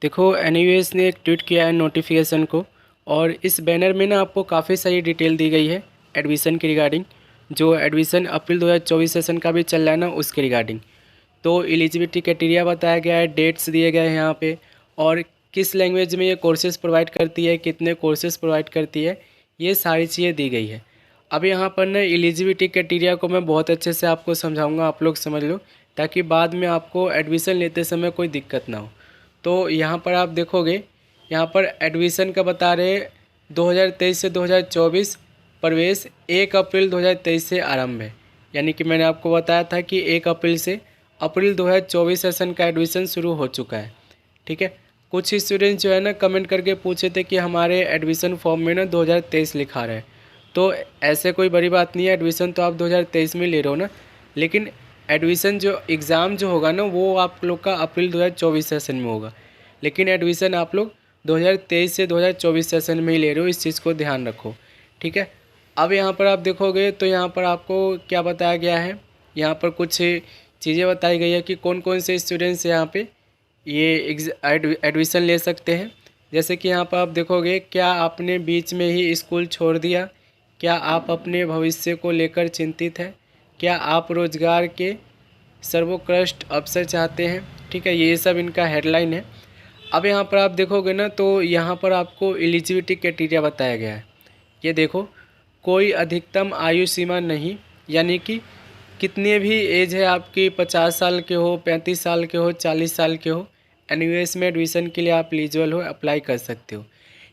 देखो एनयूएस ने एक ट्वीट किया है नोटिफिकेशन को। और इस बैनर में ना आपको काफ़ी सारी डिटेल दी गई है एडमिशन के रिगार्डिंग। जो एडमिशन अप्रैल 2024 सेशन का भी चल रहा है ना, उसके रिगार्डिंग। तो एलिजिबिलिटी क्राइटेरिया बताया गया है, डेट्स दिए गए हैं यहाँ पे, और किस लैंग्वेज में ये कोर्सेज प्रोवाइड करती है, कितने कोर्सेज प्रोवाइड करती है, ये सारी चीज़ें दी गई है। अब यहाँ पर ना एलिजिबिलिटी क्राइटेरिया को मैं बहुत अच्छे से आपको समझाऊंगा, आप लोग समझ लो, ताकि बाद में आपको एडमिशन लेते समय कोई दिक्कत ना हो। तो यहाँ पर आप देखोगे, यहाँ पर एडमिशन का बता रहे हैं 2023 से 2024 प्रवेश 1 अप्रैल 2023 से आरंभ है। यानी कि मैंने आपको बताया था कि 1 अप्रैल से अप्रैल 2024 सेशन का एडमिशन शुरू हो चुका है। ठीक है। कुछ स्टूडेंट्स जो है ना कमेंट करके पूछे थे कि हमारे एडमिशन फॉर्म में ना 2023 लिखा रहा है। तो ऐसे कोई बड़ी बात नहीं है, एडमिशन तो आप 2023 में ले रहे हो ना, लेकिन एडमिशन जो एग्ज़ाम जो होगा ना वो आप लोग का अप्रैल 2024 सेशन में होगा। लेकिन एडमिशन आप लोग 2023 से 2024 सेशन में ही ले रहे हो, इस चीज़ को ध्यान रखो। ठीक है। अब यहाँ पर आप देखोगे तो यहाँ पर आपको क्या बताया गया है, यहाँ पर कुछ चीज़ें बताई गई है कि कौन कौन से स्टूडेंट्स यहाँ पे ये एडमिशन ले सकते हैं। जैसे कि यहाँ पर आप देखोगे, क्या आपने बीच में ही स्कूल छोड़ दिया, क्या आप अपने भविष्य को लेकर चिंतित हैं, क्या आप रोजगार के सर्वोत्कृष्ट अवसर चाहते हैं। ठीक है, ये सब इनका हेडलाइन है। अब यहाँ पर आप देखोगे ना तो यहाँ पर आपको एलिजिबिलिटी क्राइटेरिया बताया गया है। ये देखो, कोई अधिकतम आयु सीमा नहीं, यानी कि कितने भी एज है आपकी, 50 साल के हो, 35 साल के हो, 40 साल के हो, एनयूएस में एडमिशन के लिए आप एलिजिबल हो, अप्लाई कर सकते हो।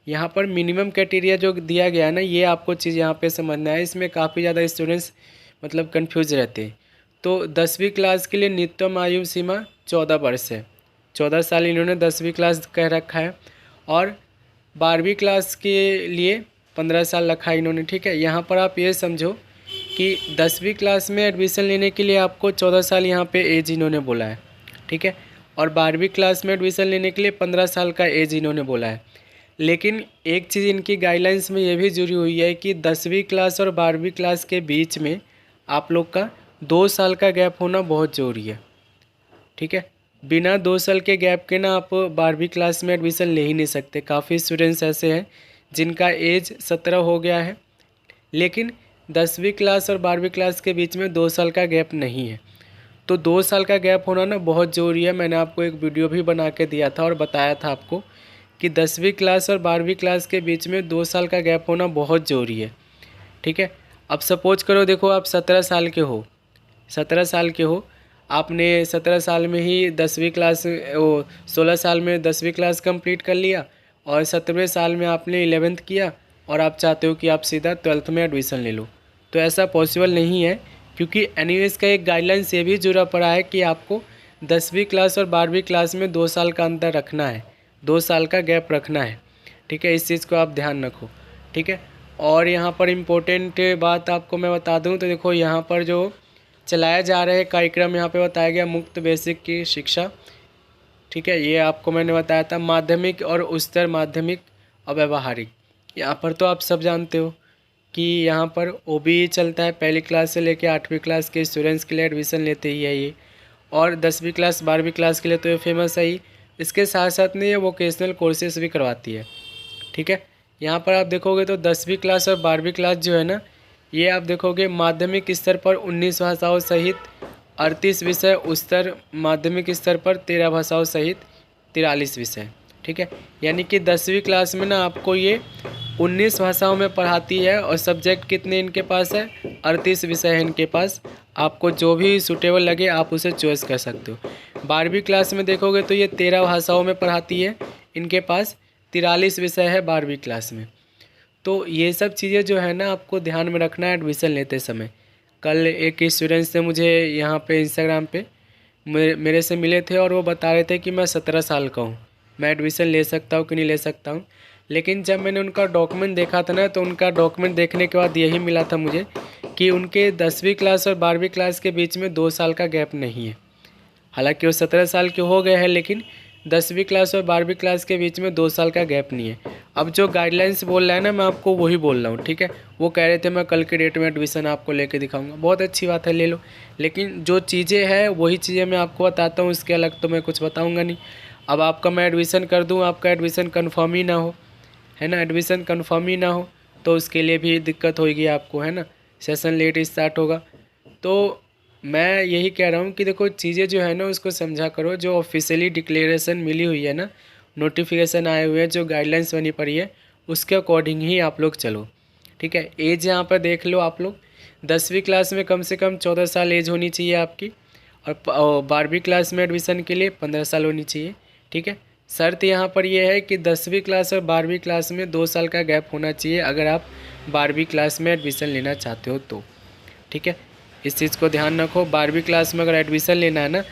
यहाँ पर मिनिमम क्राइटेरिया जो दिया गया है ना, ये आपको चीज़ यहाँ पे समझना है। इसमें काफ़ी ज़्यादा स्टूडेंट्स मतलब कंफ्यूज रहते हैं। तो 10वीं क्लास के लिए न्यूनतम आयु सीमा 14 वर्ष है। 14 साल इन्होंने 10वीं क्लास कह रखा है, और 12वीं क्लास के लिए 15 साल रखा है इन्होंने। ठीक है, यहाँ पर आप ये समझो कि 10वीं क्लास में एडमिशन लेने के लिए आपको 14 साल यहाँ पे एज इन्होंने बोला है। ठीक है, और 12वीं क्लास में एडमिशन लेने के लिए 15 साल का एज इन्होंने बोला है। लेकिन एक चीज़ इनकी गाइडलाइंस में ये भी जुड़ी हुई है कि 10वीं क्लास और 12वीं क्लास के बीच में आप लोग का 2 साल का गैप होना बहुत ज़रूरी है। ठीक है, बिना 2 साल के गैप के ना आप 12वीं क्लास में एडमिशन ले ही नहीं सकते। काफ़ी स्टूडेंट्स ऐसे हैं जिनका एज 17 हो गया है, लेकिन 10वीं क्लास और 12वीं क्लास के बीच में 2 साल का गैप नहीं है। तो 2 साल का गैप होना ना बहुत ज़रूरी है। मैंने आपको एक वीडियो भी बना के दिया था और बताया था आपको कि 10वीं क्लास और 12वीं क्लास के बीच में 2 साल का गैप होना बहुत ज़रूरी है। ठीक है, अब सपोज करो, देखो आप 17 साल के हो, 17 साल के हो, आपने 17 साल में ही 10वीं क्लास, 16 साल में 10वीं क्लास कंप्लीट कर लिया, और 17वें साल में आपने 11th किया, और आप चाहते हो कि आप सीधा 12th में एडमिशन ले लो। तो ऐसा पॉसिबल नहीं है, क्योंकि एनयूएस का एक गाइडलाइंस ये भी जुड़ा पड़ा है कि आपको 10वीं क्लास और 12वीं क्लास में 2 साल का अंतर रखना है, 2 साल का गैप रखना है। ठीक है, इस चीज़ को आप ध्यान रखो। ठीक है, और यहाँ पर इम्पोर्टेंट बात आपको मैं बता दूँ तो देखो, यहाँ पर जो चलाया जा रहा है कार्यक्रम, यहाँ पे बताया गया मुफ्त बेसिक की शिक्षा। ठीक है, ये आपको मैंने बताया था, माध्यमिक और उच्चतर माध्यमिक और व्यवहारिक। यहाँ पर तो आप सब जानते हो कि यहाँ पर ओबीई चलता है, पहली क्लास से लेकर 8वीं क्लास के स्टूडेंट्स के लिए एडमिशन लेते ही है ये। और 10वीं क्लास 12वीं क्लास के लिए तो ये फेमस है ही। इसके साथ साथ में ये वोकेशनल कोर्सेज भी करवाती है। ठीक है, यहाँ पर आप देखोगे तो 10वीं क्लास और 12वीं क्लास जो है ना, ये आप देखोगे माध्यमिक स्तर पर 19 भाषाओं सहित 38 विषय, उच्चतर माध्यमिक स्तर पर 13 भाषाओं सहित 43 विषय। ठीक है, यानी कि 10वीं क्लास में ना आपको ये 19 भाषाओं में पढ़ाती है, और सब्जेक्ट कितने इनके पास है, 38 विषय है इनके पास। आपको जो भी सूटेबल लगे आप उसे चॉइस कर सकते हो। 12वीं क्लास में देखोगे तो ये 13 भाषाओं में पढ़ाती है, इनके पास 43 विषय है 12वीं क्लास में। तो ये सब चीज़ें जो है ना आपको ध्यान में रखना है एडमिशन लेते समय। कल एक स्टूडेंट से मुझे यहाँ पे इंस्टाग्राम पे मेरे से मिले थे, और वो बता रहे थे कि मैं 17 साल का हूँ, मैं एडमिशन ले सकता हूँ कि नहीं ले सकता हूँ। लेकिन जब मैंने उनका डॉक्यूमेंट देखा था ना, तो उनका डॉक्यूमेंट देखने के बाद यही मिला था मुझे कि उनके 10वीं क्लास और 12वीं क्लास के बीच में 2 साल का गैप नहीं है। हालांकि वो 17 साल के हो गए हैं, लेकिन 10वीं क्लास और 12वीं क्लास के बीच में 2 साल का गैप नहीं है। अब जो गाइडलाइंस बोल रहा है ना, मैं आपको वही बोल रहा हूँ। ठीक है, वो कह रहे थे मैं कल के डेट में एडमिशन आपको लेके दिखाऊंगा, बहुत अच्छी बात है, ले लो। लेकिन जो चीज़ें हैं वही चीज़ें मैं आपको बताता हूँ, इसके अलग तो मैं कुछ बताऊँगा नहीं। अब आपका मैं एडमिशन कर दूँ, आपका एडमिशन कन्फर्म ही ना हो, है ना, एडमिशन कन्फर्म ही ना हो तो उसके लिए भी दिक्कत होगी आपको, है ना, सेशन लेट स्टार्ट होगा। तो मैं यही कह रहा हूँ कि देखो चीज़ें जो है ना उसको समझा करो, जो ऑफिशियली डिक्लेरेशन मिली हुई है ना, नोटिफिकेशन आए हुए हैं, जो गाइडलाइंस बनी पड़ी है उसके अकॉर्डिंग ही आप लोग चलो, ठीक है। एज यहाँ पर देख लो आप लोग, 10वीं क्लास में कम से कम 14 साल एज होनी चाहिए आपकी, और 12वीं क्लास में एडमिशन के लिए 15 साल होनी चाहिए, ठीक है। शर्त यहाँ पर यह है कि 10वीं क्लास और 12वीं क्लास में 2 साल का गैप होना चाहिए अगर आप 12वीं क्लास में एडमिशन लेना चाहते हो तो, ठीक है। इस चीज़ को ध्यान रखो। 12वीं क्लास में अगर एडमिशन लेना है ना,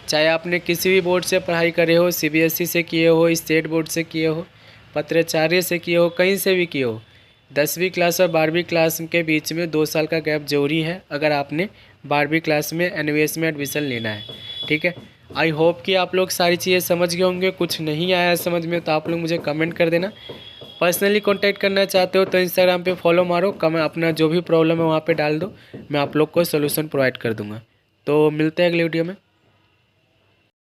चाहे आपने किसी भी बोर्ड से पढ़ाई करे हो, सीबीएसई से किए हो, स्टेट बोर्ड से किए हो, पत्राचार्य से किए हो, कहीं से भी किए हो, 10वीं क्लास और 12वीं क्लास के बीच में 2 साल का गैप जरूरी है अगर आपने 12वीं क्लास में एनवीएस में एडमिशन लेना है, ठीक है। आई होप कि आप लोग सारी चीज़ें समझ गए होंगे। कुछ नहीं आया समझ में तो आप लोग मुझे कमेंट कर देना। पर्सनली कांटेक्ट करना चाहते हो तो इंस्टाग्राम पे फॉलो मारो, अपना जो भी प्रॉब्लम है वहाँ पे डाल दो, मैं आप लोग को सोल्यूशन प्रोवाइड कर दूँगा। तो मिलते हैं अगले वीडियो में।